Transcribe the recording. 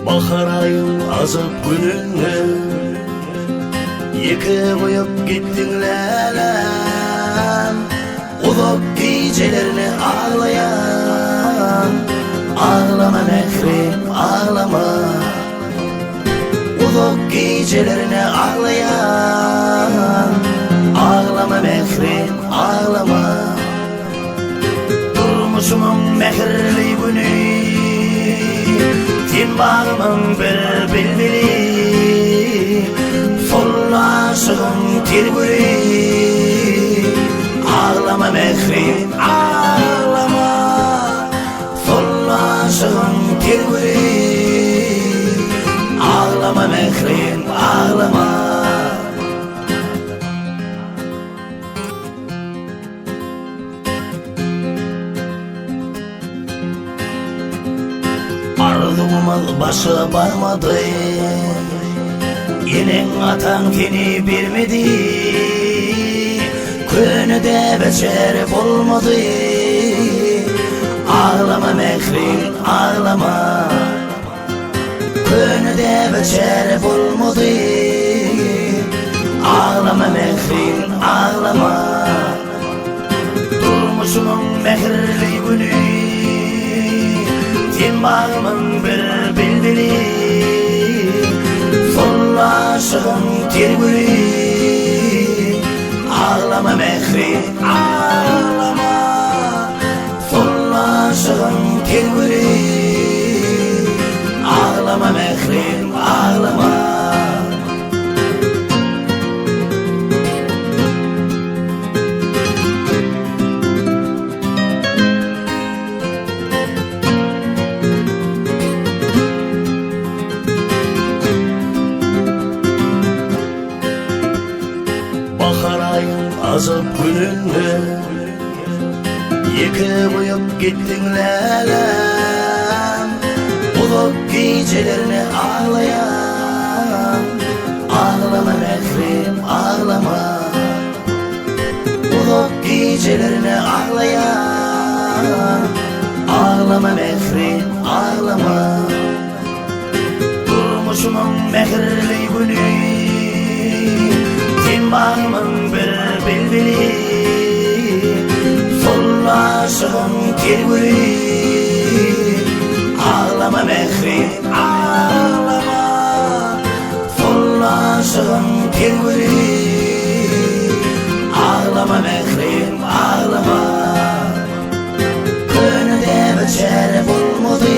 Bahar ayın azap gününü yıkı koyup gittin lelem. Uzak gecelerini ağlayan, ağlama Mehrim ağlama. Uzak gecelerini ağlayan, ağlama Mehrim ağlama. Durmuşumun mehirli günü, tin bağımın bir bilbili. Sol aşığın tirgülü, ağlama Mehrim ağlama. Sol aşığın tirgülü, ağlama Mehrim ağlama. Arzumuz başa varmadı, yenen atan seni bilmedi. Könü de becerip olmadı, ağlama Mehrim ağlama. Könü de becerip olmadı, ağlama Mehrim ağlama. Durmuşumun mehirli günü, tin bağımın bir bilbili. Sol aşığın tirgülü, ağlama Mehrim ağlama. Sol aşığın tirgülü, ağlama Mehrim ağlama. Bahar ayın azap gününde yıkı koyup gittin lelem. Uzak gecelerini ağlayan, ağlama Mehrim ağlama. Uzak gecelerini ağlayan, ağlama Mehrim ağlama. Durmuşumun mehirli günü, tin bağımın bir bilbili. Sol aşığın tirgülü, ağlama Mehrim ağlama. Sol aşığın tirgülü, ağlama Mehrim ağlama. Könü de becerip olmadı,